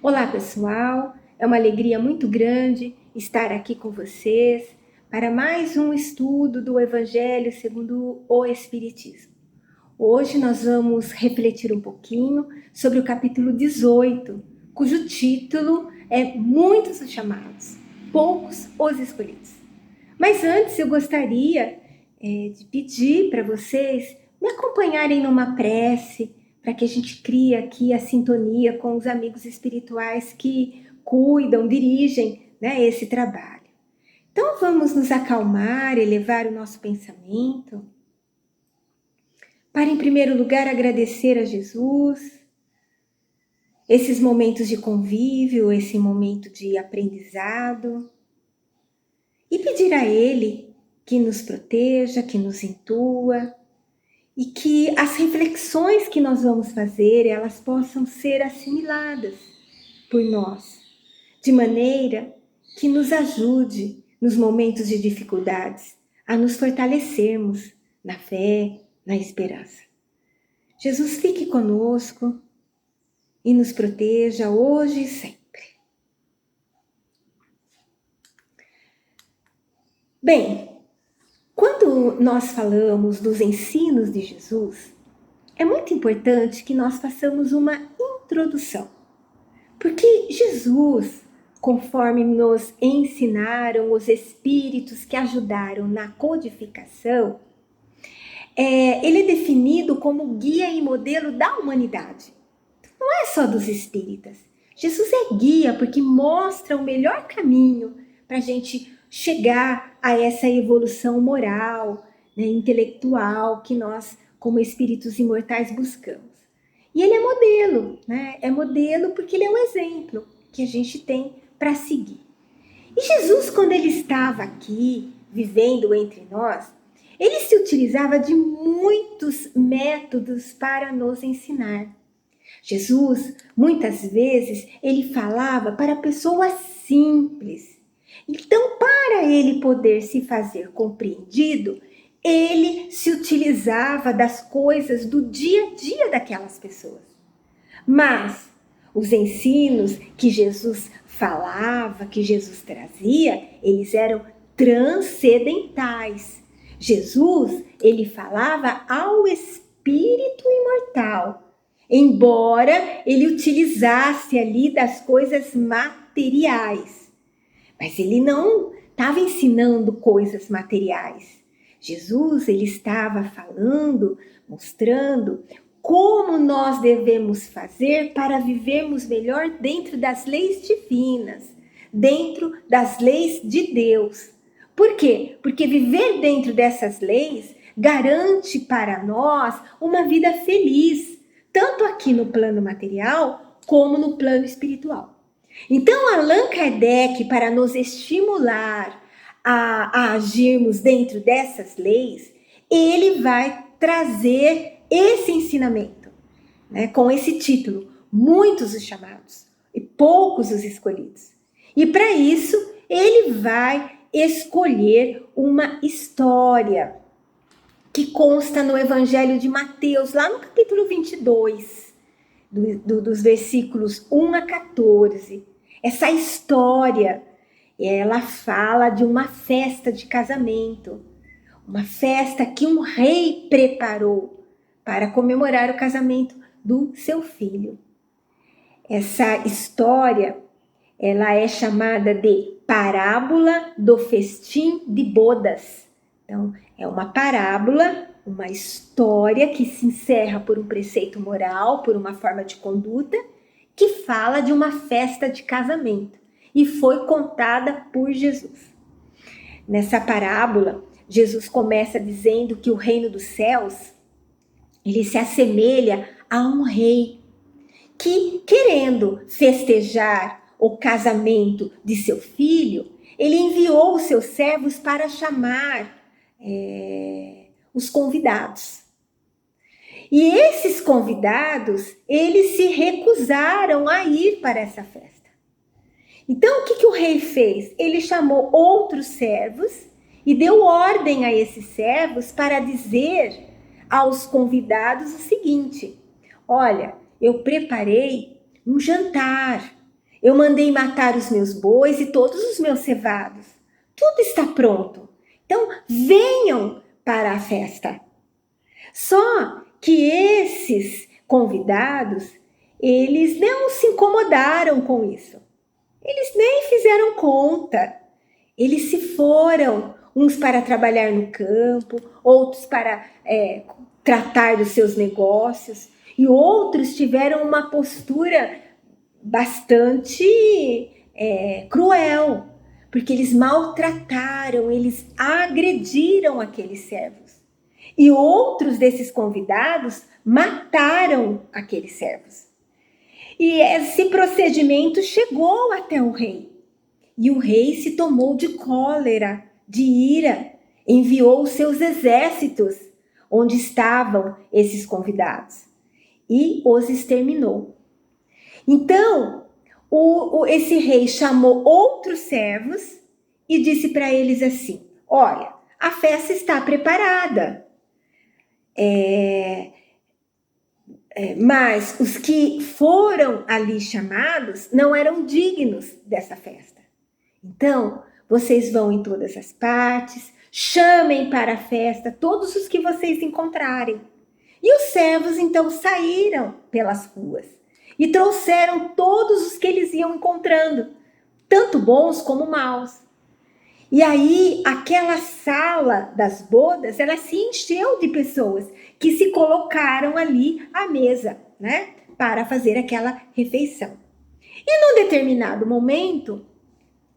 Olá, pessoal! É uma alegria muito grande estar aqui com vocês para mais um estudo do Evangelho segundo o Espiritismo. Hoje nós vamos refletir um pouquinho sobre o capítulo 18, cujo título é Muitos os chamados, poucos os escolhidos. Mas antes eu gostaria de pedir para vocês me acompanharem numa prece, para que a gente crie aqui a sintonia com os amigos espirituais que cuidam, dirigem, esse trabalho. Então vamos nos acalmar, elevar o nosso pensamento, para em primeiro lugar agradecer a Jesus, esses momentos de convívio, esse momento de aprendizado, e pedir a Ele que nos proteja, que nos intua, e que as reflexões que nós vamos fazer, elas possam ser assimiladas por nós, de maneira que nos ajude nos momentos de dificuldades a nos fortalecermos na fé, na esperança. Jesus fique conosco e nos proteja hoje e sempre. Bem, quando nós falamos dos ensinos de Jesus, é muito importante que nós façamos uma introdução. Porque Jesus, conforme nos ensinaram os espíritos que ajudaram na codificação, ele é definido como guia e modelo da humanidade. Não é só dos espíritas. Jesus é guia porque mostra o melhor caminho para a gente chegar a essa evolução moral, intelectual que nós, como espíritos imortais, buscamos. E ele é modelo, É modelo porque ele é um exemplo que a gente tem para seguir. E Jesus, quando ele estava aqui, vivendo entre nós, ele se utilizava de muitos métodos para nos ensinar. Jesus, muitas vezes, ele falava para pessoas simples. Então, para ele poder se fazer compreendido, ele se utilizava das coisas do dia a dia daquelas pessoas. Mas os ensinos que Jesus falava, que Jesus trazia, eles eram transcendentais. Jesus, ele falava ao espírito imortal, embora ele utilizasse ali das coisas materiais. Mas ele não estava ensinando coisas materiais. Jesus, ele estava falando, mostrando como nós devemos fazer para vivermos melhor dentro das leis divinas, dentro das leis de Deus. Por quê? Porque viver dentro dessas leis garante para nós uma vida feliz, tanto aqui no plano material como no plano espiritual. Então, Allan Kardec, para nos estimular a agirmos dentro dessas leis, ele vai trazer esse ensinamento, com esse título, Muitos os chamados e poucos os escolhidos. E para isso, ele vai escolher uma história que consta no Evangelho de Mateus, lá no capítulo 22, dos versículos 1 a 14. Essa história, ela fala de uma festa de casamento, uma festa que um rei preparou para comemorar o casamento do seu filho. Essa história, ela é chamada de parábola do festim de bodas. Então, é uma parábola, uma história que se encerra por um preceito moral, por uma forma de conduta, que fala de uma festa de casamento e foi contada por Jesus. Nessa parábola, Jesus começa dizendo que o reino dos céus, ele se assemelha a um rei que, querendo festejar o casamento de seu filho, ele enviou os seus servos para chamar os convidados. E esses convidados, eles se recusaram a ir para essa festa. Então, o que o rei fez? Ele chamou outros servos e deu ordem a esses servos para dizer aos convidados o seguinte: olha, eu preparei um jantar Eu mandei matar os meus bois e todos os meus cevados. Tudo está pronto. Então, venham para a festa. Só que esses convidados, eles não se incomodaram com isso. Eles nem fizeram conta. Eles se foram, uns para trabalhar no campo, outros para tratar dos seus negócios, e outros tiveram uma postura bastante cruel, porque eles maltrataram, eles agrediram aqueles servos. E outros desses convidados mataram aqueles servos. E esse procedimento chegou até o rei. E o rei se tomou de cólera, de ira, enviou os seus exércitos onde estavam esses convidados e os exterminou. Então, esse rei chamou outros servos e disse para eles assim: olha, a festa está preparada. Mas os que foram ali chamados não eram dignos dessa festa. Então, vocês vão em todas as partes, chamem para a festa todos os que vocês encontrarem. E os servos então saíram pelas ruas e trouxeram todos os que eles iam encontrando, tanto bons como maus. E aí, aquela sala das bodas, ela se encheu de pessoas que se colocaram ali à mesa, né, para fazer aquela refeição. E num determinado momento,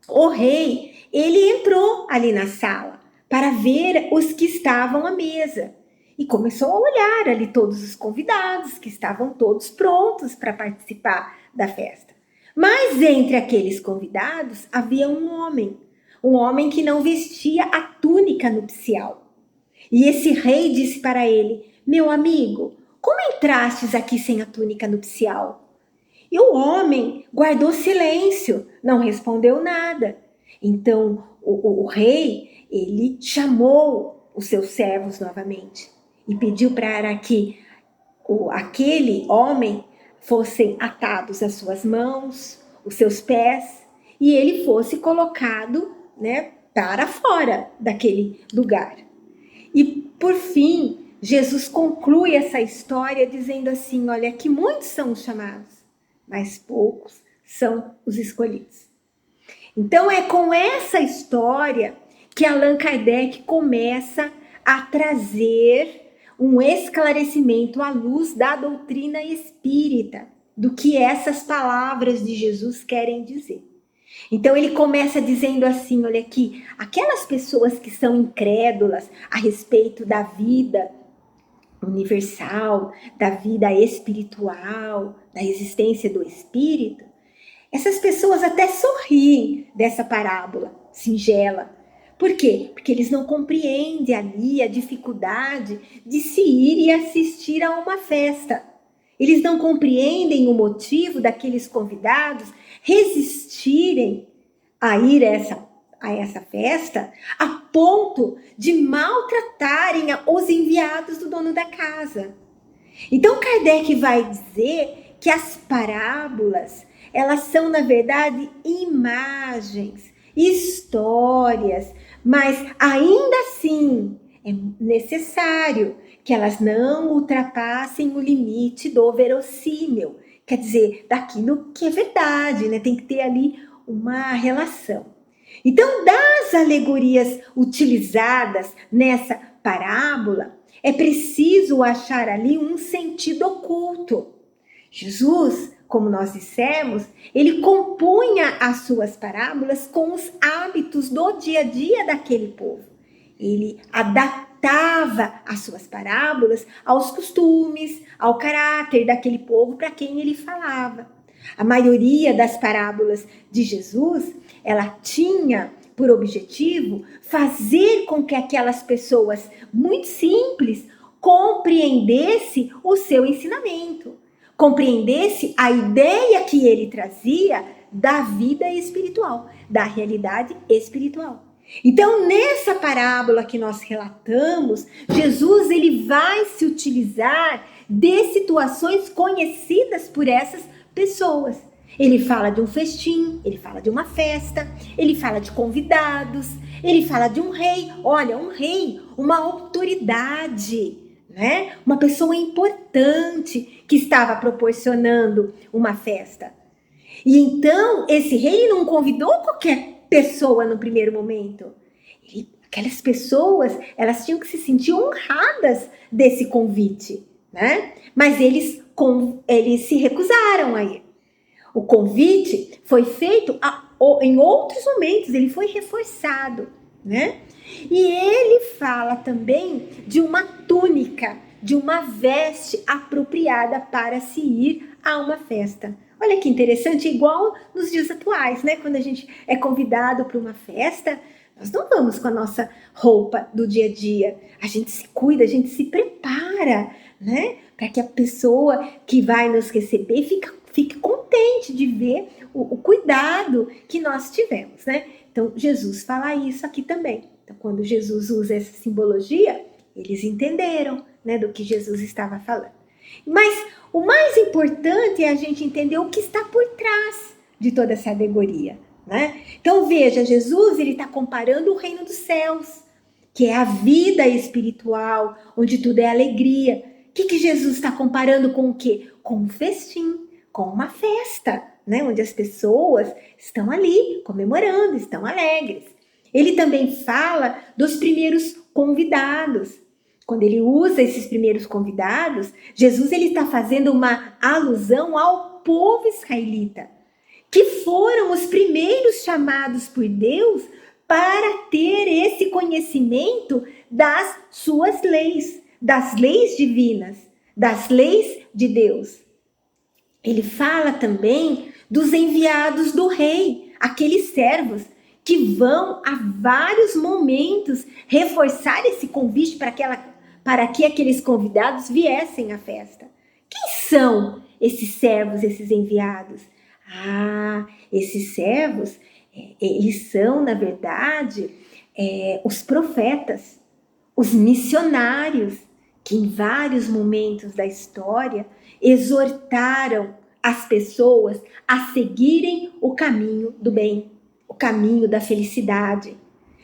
o rei, ele entrou ali na sala para ver os que estavam à mesa e começou a olhar ali todos os convidados que estavam todos prontos para participar da festa. Mas entre aqueles convidados havia um homem que não vestia a túnica nupcial. E esse rei disse para ele: meu amigo, como entrastes aqui sem a túnica nupcial? E o homem guardou silêncio, não respondeu nada. Então o rei, ele chamou os seus servos novamente e pediu para que aquele homem fossem atados as suas mãos, os seus pés, e ele fosse colocado, né, para fora daquele lugar. E por fim, Jesus conclui essa história dizendo assim: olha, que muitos são os chamados, mas poucos são os escolhidos. Então é com essa história que Allan Kardec começa a trazer um esclarecimento à luz da doutrina espírita, do que essas palavras de Jesus querem dizer. Então ele começa dizendo assim, olha aqui, aquelas pessoas que são incrédulas a respeito da vida universal, da vida espiritual, da existência do espírito, essas pessoas até sorriem dessa parábola singela. Por quê? Porque eles não compreendem ali a dificuldade de se ir e assistir a uma festa. Eles não compreendem o motivo daqueles convidados resistirem a ir a essa festa a ponto de maltratarem os enviados do dono da casa. Então Kardec vai dizer que as parábolas, elas são, na verdade, imagens, histórias, mas ainda assim é necessário que elas não ultrapassem o limite do verossímil, quer dizer, daquilo que é verdade, né? Tem que ter ali uma relação. Então, das alegorias utilizadas nessa parábola, é preciso achar ali um sentido oculto. Jesus, como nós dissemos, ele compunha as suas parábolas com os hábitos do dia a dia daquele povo. Ele adaptava as suas parábolas aos costumes, ao caráter daquele povo para quem ele falava. A maioria das parábolas de Jesus, ela tinha por objetivo fazer com que aquelas pessoas muito simples compreendessem o seu ensinamento, compreendesse a ideia que ele trazia da vida espiritual, da realidade espiritual. Então, nessa parábola que nós relatamos, Jesus ele vai se utilizar de situações conhecidas por essas pessoas. Ele fala de um festim, ele fala de uma festa, ele fala de convidados, ele fala de um rei. Olha, um rei, uma autoridade, né? Uma pessoa importante que estava proporcionando uma festa. E então, esse rei não convidou qualquer pessoa no primeiro momento. Aquelas pessoas, elas tinham que se sentir honradas desse convite, né? Mas eles se recusaram a ir. O convite foi feito em outros momentos, ele foi reforçado, né? E ele fala também de uma túnica, de uma veste apropriada para se ir a uma festa. Olha que interessante, igual nos dias atuais, né? Quando a gente é convidado para uma festa, nós não vamos com a nossa roupa do dia a dia. A gente se cuida, a gente se prepara, né? Para que a pessoa que vai nos receber fique contente de ver o cuidado que nós tivemos, né? Então, Jesus fala isso aqui também. Então, quando Jesus usa essa simbologia, eles entenderam, né, do que Jesus estava falando. Mas o mais importante é a gente entender o que está por trás de toda essa alegoria, né? Então, veja, Jesus ele está comparando o reino dos céus, que é a vida espiritual, onde tudo é alegria. O que Jesus está comparando com o quê? Com um festim, com uma festa, né? Onde as pessoas estão ali comemorando, estão alegres. Ele também fala dos primeiros convidados. Quando ele usa esses primeiros convidados, Jesus ele está fazendo uma alusão ao povo israelita, que foram os primeiros chamados por Deus para ter esse conhecimento das suas leis, das leis divinas, das leis de Deus. Ele fala também dos enviados do rei, aqueles servos que vão a vários momentos reforçar esse convite para que aqueles convidados viessem à festa. Quem são esses servos, esses enviados? Esses servos, eles são, na verdade, os profetas, os missionários, que em vários momentos da história exortaram as pessoas a seguirem o caminho do bem, o caminho da felicidade.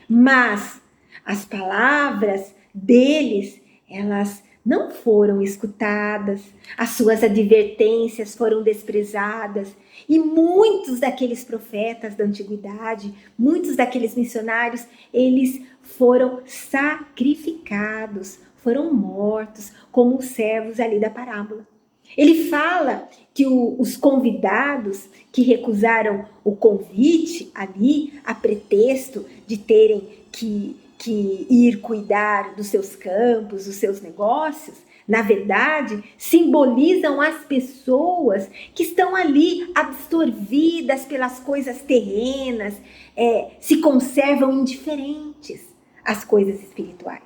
Mas as palavras deles, elas não foram escutadas, as suas advertências foram desprezadas, e muitos daqueles profetas da antiguidade, muitos daqueles missionários, eles foram sacrificados, foram mortos como os servos ali da parábola. Ele fala que os convidados que recusaram o convite ali, a pretexto de terem que ir cuidar dos seus campos, dos seus negócios, na verdade, simbolizam as pessoas que estão ali absorvidas pelas coisas terrenas, se conservam indiferentes às coisas espirituais.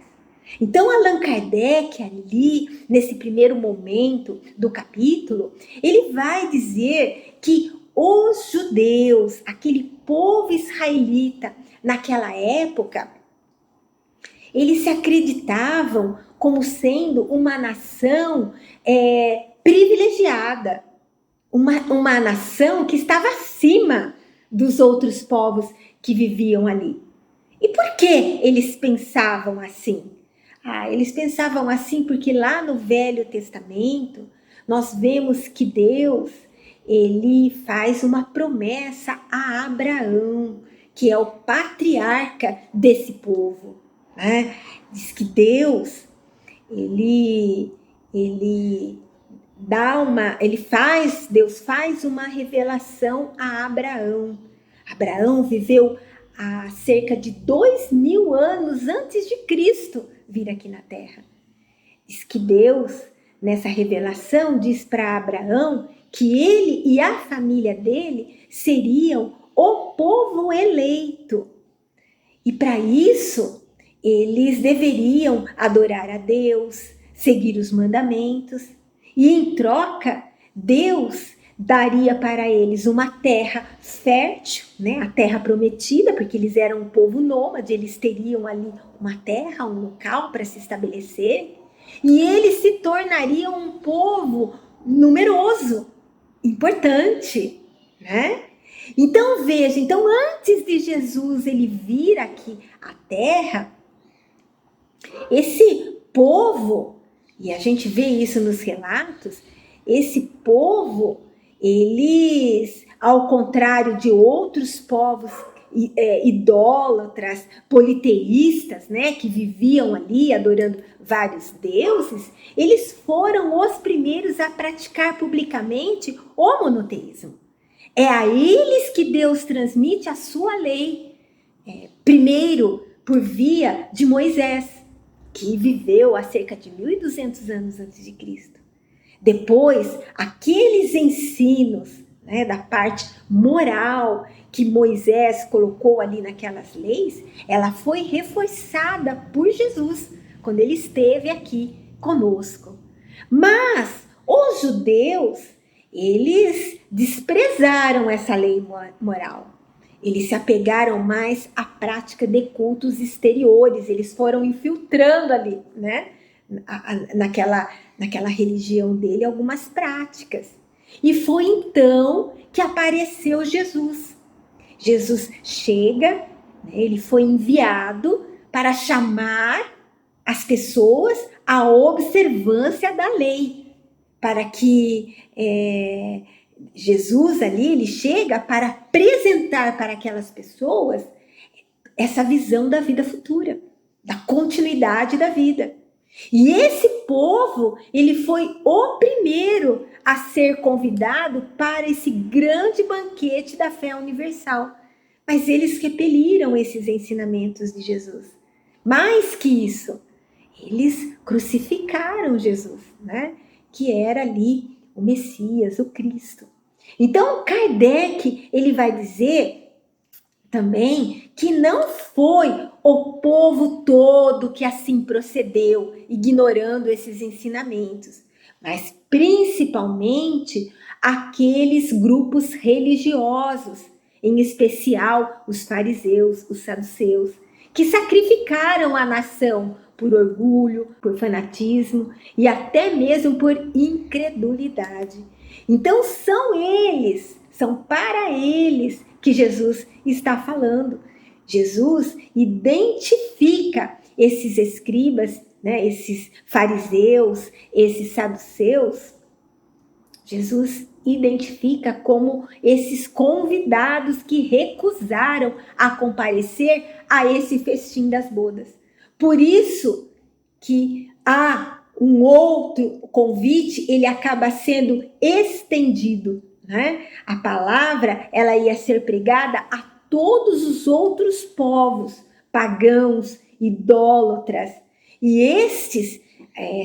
Então, Allan Kardec, ali, nesse primeiro momento do capítulo, ele vai dizer que os judeus, aquele povo israelita, naquela época, eles se acreditavam como sendo uma nação privilegiada, uma nação que estava acima dos outros povos que viviam ali. E por que eles pensavam assim? Eles pensavam assim porque lá no Velho Testamento nós vemos que Deus ele faz uma promessa a Abraão, que é o patriarca desse povo, né? Diz que Deus Deus faz uma revelação a Abraão. Abraão viveu há cerca de 2000 anos antes de Cristo vir aqui na Terra. Diz que Deus, nessa revelação, diz para Abraão que ele e a família dele seriam o povo eleito. E para isso, eles deveriam adorar a Deus, seguir os mandamentos. E em troca, Deus daria para eles uma terra fértil, né? A terra prometida, porque eles eram um povo nômade, eles teriam ali uma terra, um local para se estabelecer. E eles se tornariam um povo numeroso, importante. né? Então veja, então antes de Jesus ele vir aqui à Terra, esse povo, e a gente vê isso nos relatos, esse povo, eles, ao contrário de outros povos idólatras, politeístas, né, que viviam ali adorando vários deuses, eles foram os primeiros a praticar publicamente o monoteísmo. É a eles que Deus transmite a sua lei, primeiro por via de Moisés, que viveu há cerca de 1.200 anos antes de Cristo. Depois, aqueles ensinos, né, da parte moral que Moisés colocou ali naquelas leis, ela foi reforçada por Jesus quando ele esteve aqui conosco. Mas os judeus, eles desprezaram essa lei moral. Eles se apegaram mais à prática de cultos exteriores. Eles foram infiltrando ali, né, naquela religião dele, algumas práticas. E foi então que apareceu Jesus. Jesus chega, né, ele foi enviado para chamar as pessoas à observância da lei, para que Jesus ali, ele chega para apresentar para aquelas pessoas essa visão da vida futura, da continuidade da vida. E esse povo, ele foi o primeiro a ser convidado para esse grande banquete da fé universal. Mas eles repeliram esses ensinamentos de Jesus. Mais que isso, eles crucificaram Jesus, né? Que era ali o Messias, o Cristo. Então, Kardec, ele vai dizer também que não foi o povo todo que assim procedeu, ignorando esses ensinamentos, mas principalmente aqueles grupos religiosos, em especial os fariseus, os saduceus, que sacrificaram a nação por orgulho, por fanatismo e até mesmo por incredulidade. Então são para eles que Jesus está falando. Jesus identifica esses escribas, né, esses fariseus, esses saduceus. Jesus identifica como esses convidados que recusaram a comparecer a esse festim das bodas. Por isso que há um outro convite, ele acaba sendo estendido, né? A palavra, ela ia ser pregada a todos os outros povos, pagãos, idólatras, e estes,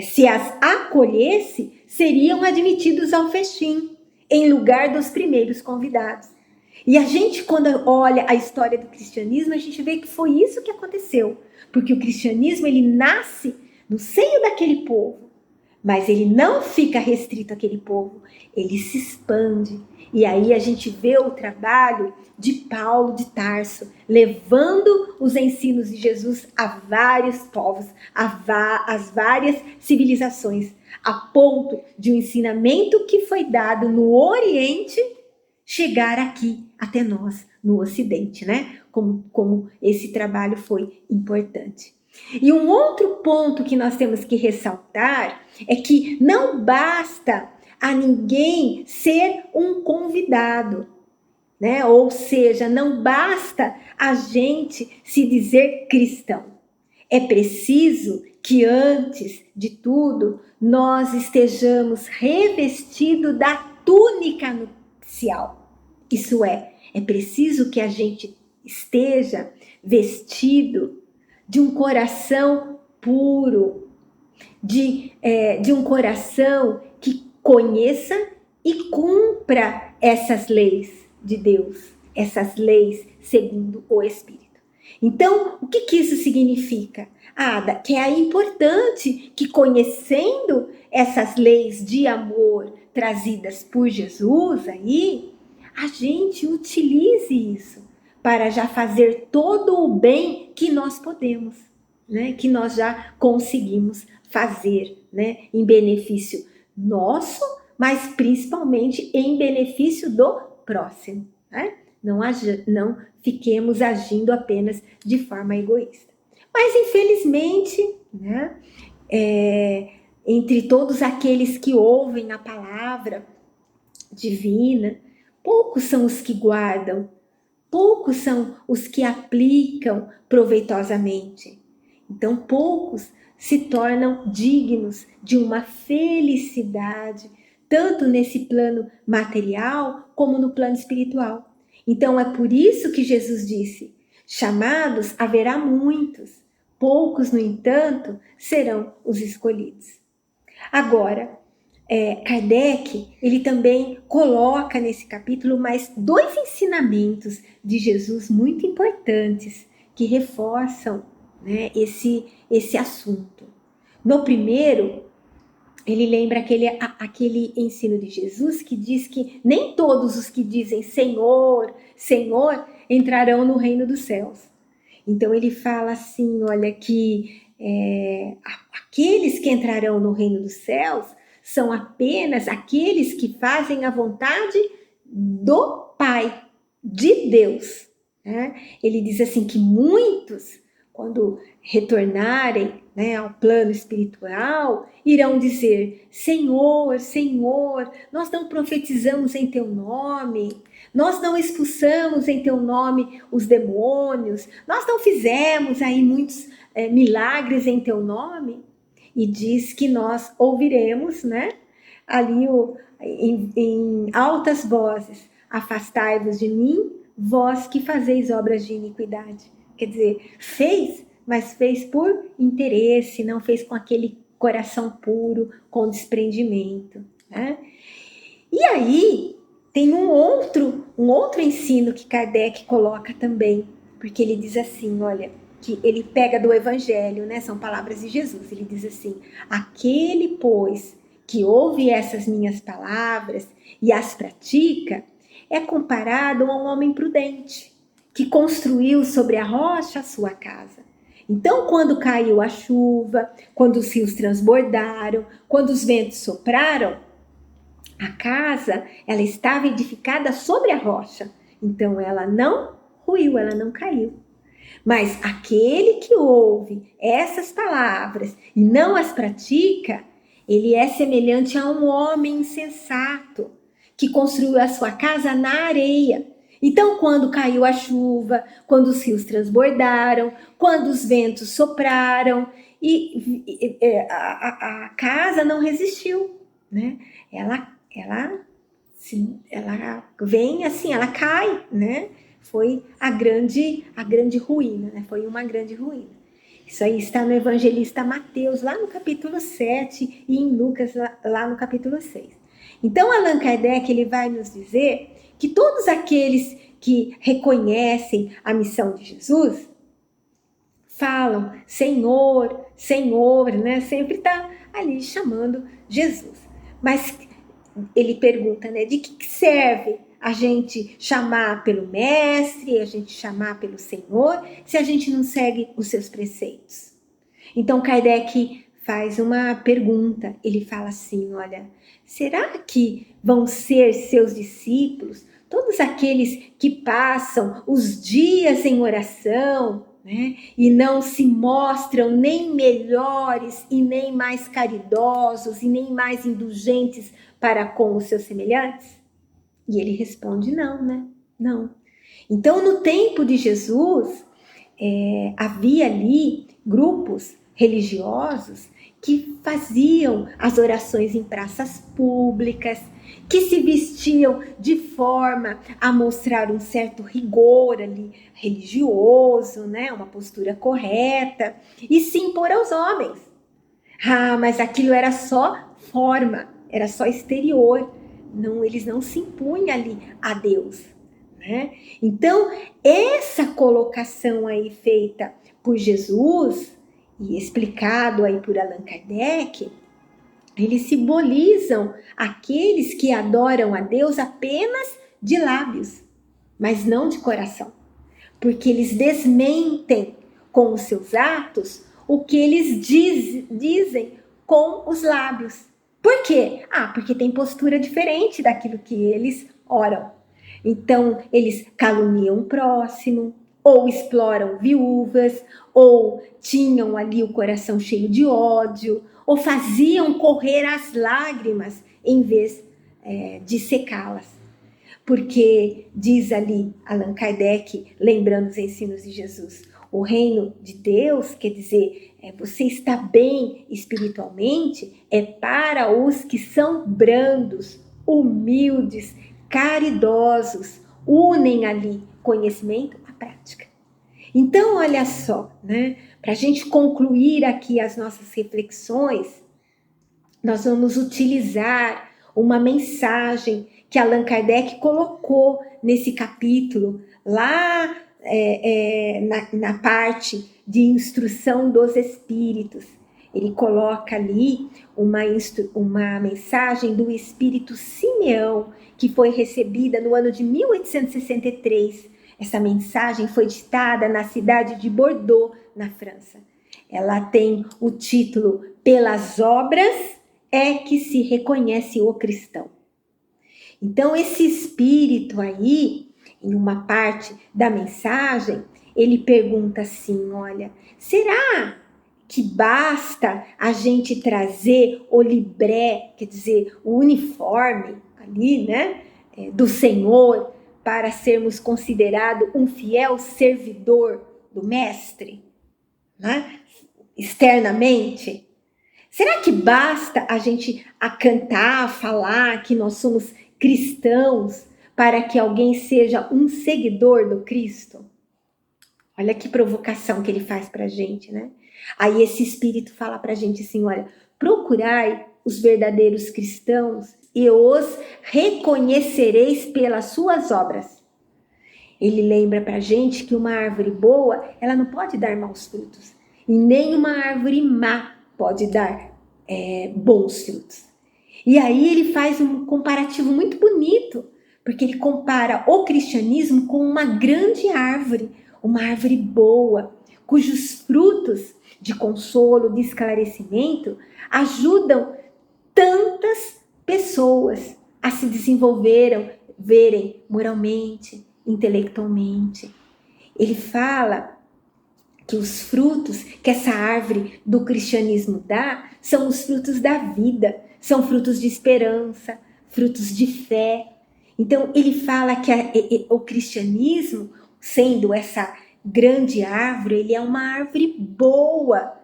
se as acolhesse, seriam admitidos ao festim, em lugar dos primeiros convidados. E a gente, quando olha a história do cristianismo, a gente vê que foi isso que aconteceu. Porque o cristianismo, ele nasce no seio daquele povo, mas ele não fica restrito àquele povo, ele se expande. E aí a gente vê o trabalho de Paulo de Tarso, levando os ensinos de Jesus a vários povos, às várias civilizações, a ponto de um ensinamento que foi dado no Oriente chegar aqui até nós, no Ocidente, né? Como esse trabalho foi importante. E um outro ponto que nós temos que ressaltar é que não basta a ninguém ser um convidado, né? Ou seja, não basta a gente se dizer cristão. É preciso que antes de tudo nós estejamos revestidos da túnica nupcial. Isso é preciso que a gente esteja vestido de um coração puro, de um coração que conheça e cumpra essas leis de Deus, essas leis segundo o Espírito. Então, o que isso significa? Que é importante que, conhecendo essas leis de amor trazidas por Jesus aí, a gente utilize isso para já fazer todo o bem que nós podemos, né? Que nós já conseguimos fazer, né? Em benefício nosso, mas principalmente em benefício do próximo, né? Não fiquemos agindo apenas de forma egoísta. Mas, infelizmente, né, entre todos aqueles que ouvem a palavra divina, poucos são os que guardam, poucos são os que aplicam proveitosamente. Então, poucos se tornam dignos de uma felicidade, tanto nesse plano material como no plano espiritual. Então, é por isso que Jesus disse: chamados haverá muitos, poucos, no entanto, serão os escolhidos. Agora, Kardec, ele também coloca nesse capítulo mais 2 ensinamentos de Jesus muito importantes que reforçam, né, esse assunto. No primeiro, ele lembra aquele ensino de Jesus que diz que nem todos os que dizem Senhor, Senhor, entrarão no reino dos céus. Então ele fala assim, olha, que aqueles que entrarão no reino dos céus são apenas aqueles que fazem a vontade do Pai, de Deus, né? Ele diz assim que muitos, quando retornarem, né, ao plano espiritual, irão dizer: Senhor, Senhor, nós não profetizamos em teu nome, nós não expulsamos em teu nome os demônios, nós não fizemos aí muitos milagres em teu nome. E diz que nós ouviremos, né, ali em altas vozes: afastai-vos de mim, vós que fazeis obras de iniquidade. Quer dizer, fez, mas fez por interesse, não fez com aquele coração puro, com desprendimento, né? E aí tem um outro ensino que Kardec coloca também, porque ele diz assim, olha, que ele pega do Evangelho, né? São palavras de Jesus. Ele diz assim: aquele, pois, que ouve essas minhas palavras e as pratica, é comparado a um homem prudente, que construiu sobre a rocha a sua casa. Então, quando caiu a chuva, quando os rios transbordaram, quando os ventos sopraram, a casa, ela estava edificada sobre a rocha. Então, ela não ruiu, ela não caiu. Mas aquele que ouve essas palavras e não as pratica, ele é semelhante a um homem insensato que construiu a sua casa na areia. Então, quando caiu a chuva, quando os rios transbordaram, quando os ventos sopraram, a casa não resistiu, né? Ela vem assim, ela cai, né? Foi a grande ruína, né? Foi uma grande ruína. Isso aí está no evangelista Mateus, lá no capítulo 7, e em Lucas, lá no capítulo 6. Então, Allan Kardec, ele vai nos dizer que todos aqueles que reconhecem a missão de Jesus falam Senhor, Senhor, né? Sempre está ali chamando Jesus. Mas ele pergunta, né? De que serve a gente chamar pelo mestre, a gente chamar pelo Senhor, se a gente não segue os seus preceitos? Então, Kardec faz uma pergunta. Ele fala assim, olha, será que vão ser seus discípulos todos aqueles que passam os dias em oração, né, e não se mostram nem melhores e nem mais caridosos e nem mais indulgentes para com os seus semelhantes? E ele responde não, né? Não. Então, no tempo de Jesus, havia ali grupos religiosos que faziam as orações em praças públicas, que se vestiam de forma a mostrar um certo rigor ali religioso, né? Uma postura correta, e se impor aos homens. Mas aquilo era só forma, era só exterior. Não, eles não se impunham ali a Deus, né? Então, essa colocação aí feita por Jesus e explicado aí por Allan Kardec, eles simbolizam aqueles que adoram a Deus apenas de lábios, mas não de coração, porque eles desmentem com os seus atos o que eles dizem com os lábios. Por quê? Porque tem postura diferente daquilo que eles oram. Então, eles caluniam o próximo, ou exploram viúvas, ou tinham ali o coração cheio de ódio, ou faziam correr as lágrimas em vez de secá-las. Porque diz ali Allan Kardec, lembrando os ensinos de Jesus, o reino de Deus, quer dizer, você está bem espiritualmente, é para os que são brandos, humildes, caridosos, unem ali conhecimento à prática. Então, olha só, né? Para a gente concluir aqui as nossas reflexões, nós vamos utilizar uma mensagem que Allan Kardec colocou nesse capítulo, lá na parte de instrução dos espíritos. Ele coloca ali uma mensagem do espírito Simeão, que foi recebida no ano de 1863. Essa mensagem foi ditada na cidade de Bordeaux, na França. Ela tem o título Pelas Obras é que se reconhece o cristão. Então, esse espírito aí, em uma parte da mensagem, ele pergunta assim, olha, será que basta a gente trazer o libré, quer dizer, o uniforme ali, né, do Senhor, para sermos considerados um fiel servidor do Mestre, né, externamente? Será que basta a gente cantar, falar que nós somos cristãos para que alguém seja um seguidor do Cristo? Olha que provocação que ele faz para a gente, né? Aí esse Espírito fala para a gente assim, olha, procurai os verdadeiros cristãos e os reconhecereis pelas suas obras. Ele lembra para a gente que uma árvore boa, ela não pode dar maus frutos. E nem uma árvore má pode dar bons frutos. E aí ele faz um comparativo muito bonito, porque ele compara o cristianismo com uma grande árvore, uma árvore boa, cujos frutos de consolo, de esclarecimento, ajudam tantas pessoas a se verem moralmente, intelectualmente. Ele fala que os frutos que essa árvore do cristianismo dá são os frutos da vida, são frutos de esperança, frutos de fé. Então, ele fala que o cristianismo, sendo essa grande árvore, ele é uma árvore boa,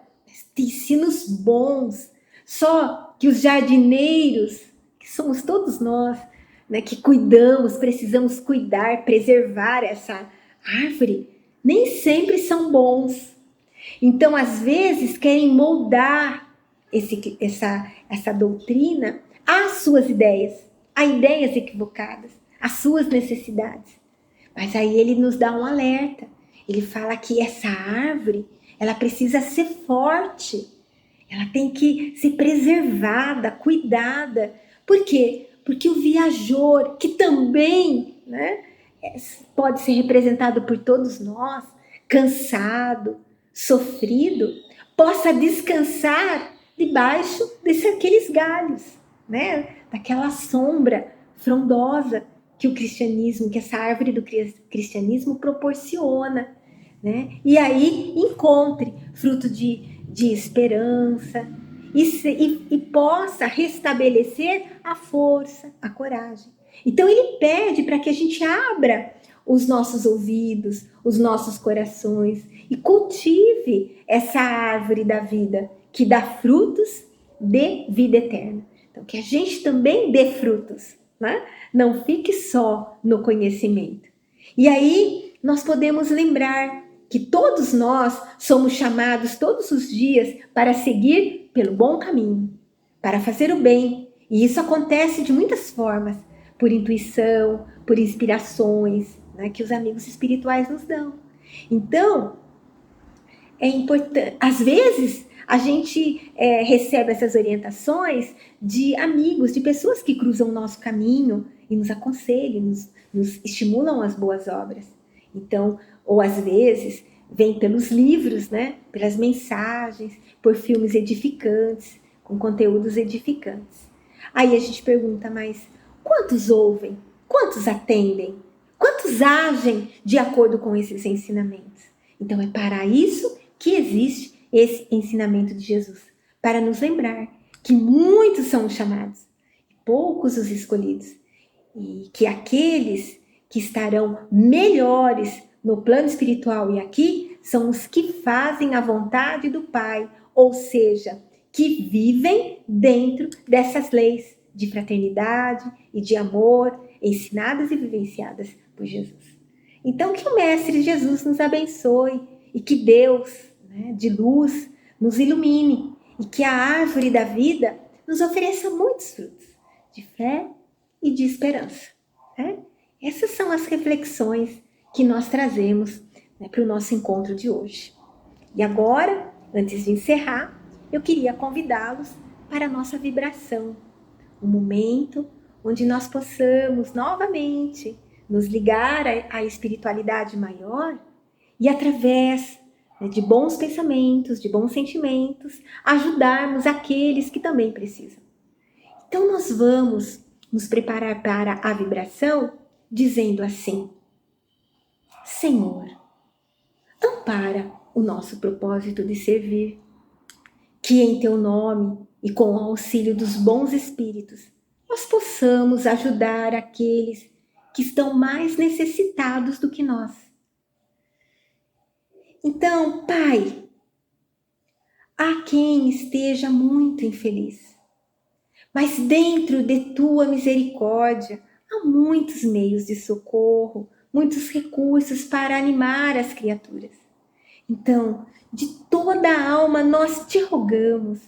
de ensinos bons. Só que os jardineiros, que somos todos nós, né, que cuidamos, precisamos cuidar, preservar essa árvore, nem sempre são bons. Então, às vezes, querem moldar essa doutrina às suas ideias, a ideias equivocadas, às suas necessidades. Mas aí ele nos dá um alerta. Ele fala que essa árvore, ela precisa ser forte. Ela tem que ser preservada, cuidada. Por quê? Porque o viajor, que também, né, pode ser representado por todos nós, cansado, sofrido, possa descansar debaixo daqueles galhos, né? Daquela sombra frondosa que o cristianismo, que essa árvore do cristianismo proporciona, né? E aí encontre fruto de esperança e possa restabelecer a força, a coragem. Então ele pede para que a gente abra os nossos ouvidos, os nossos corações e cultive essa árvore da vida que dá frutos de vida eterna. Então que a gente também dê frutos, né? Não fique só no conhecimento. E aí nós podemos lembrar que todos nós somos chamados todos os dias para seguir pelo bom caminho, para fazer o bem. E isso acontece de muitas formas, por intuição, por inspirações, né, que os amigos espirituais nos dão. Então, é importante. Às vezes, a gente recebe essas orientações de amigos, de pessoas que cruzam o nosso caminho e nos aconselham, nos estimulam as boas obras. Então, ou às vezes, vem pelos livros, né? Pelas mensagens, por filmes edificantes, com conteúdos edificantes. Aí a gente pergunta, mas quantos ouvem? Quantos atendem? Quantos agem de acordo com esses ensinamentos? Então é para isso que existe esse ensinamento de Jesus, para nos lembrar que muitos são os chamados, e poucos os escolhidos, e que aqueles que estarão melhores no plano espiritual e aqui são os que fazem a vontade do Pai, ou seja, que vivem dentro dessas leis de fraternidade e de amor ensinadas e vivenciadas por Jesus. Então que o Mestre Jesus nos abençoe e que Deus, né, de luz, nos ilumine e que a árvore da vida nos ofereça muitos frutos de fé e de esperança. Né? Essas são as reflexões que nós trazemos, né, para o nosso encontro de hoje. E agora, antes de encerrar, eu queria convidá-los para a nossa vibração, um momento onde nós possamos novamente nos ligar à espiritualidade maior e através, né, de bons pensamentos, de bons sentimentos, ajudarmos aqueles que também precisam. Então nós vamos nos preparar para a vibração dizendo assim: Senhor, ampara o nosso propósito de servir, que em teu nome e com o auxílio dos bons espíritos nós possamos ajudar aqueles que estão mais necessitados do que nós. Então, Pai, há quem esteja muito infeliz, mas dentro de tua misericórdia há muitos meios de socorro, muitos recursos para animar as criaturas. Então, de toda a alma nós te rogamos,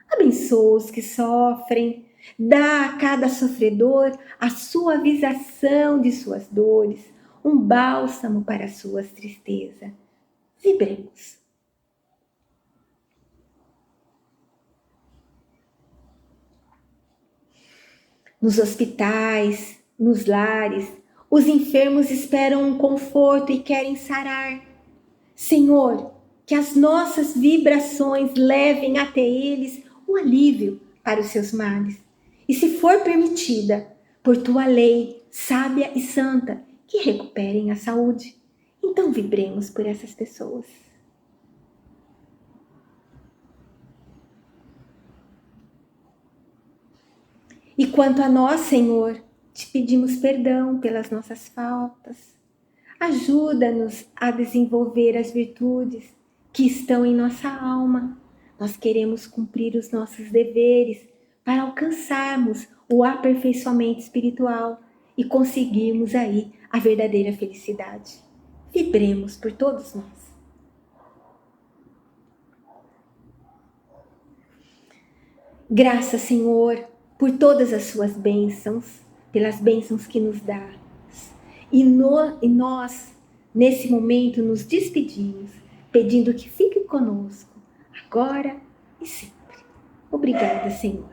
abençoa os que sofrem, dá a cada sofredor a suavização de suas dores, um bálsamo para as suas tristezas. Vibremos. Nos hospitais, nos lares, os enfermos esperam um conforto e querem sarar. Senhor, que as nossas vibrações levem até eles o alívio para os seus males. E se for permitida, por tua lei sábia e santa, que recuperem a saúde. Então vibremos por essas pessoas. E quanto a nós, Senhor, te pedimos perdão pelas nossas faltas. Ajuda-nos a desenvolver as virtudes que estão em nossa alma. Nós queremos cumprir os nossos deveres para alcançarmos o aperfeiçoamento espiritual e conseguirmos aí a verdadeira felicidade. Vibremos por todos nós. Graças, Senhor, por todas as suas bênçãos, pelas bênçãos que nos dá. E nós, nesse momento, nos despedimos, pedindo que fique conosco, agora e sempre. Obrigada, Senhor.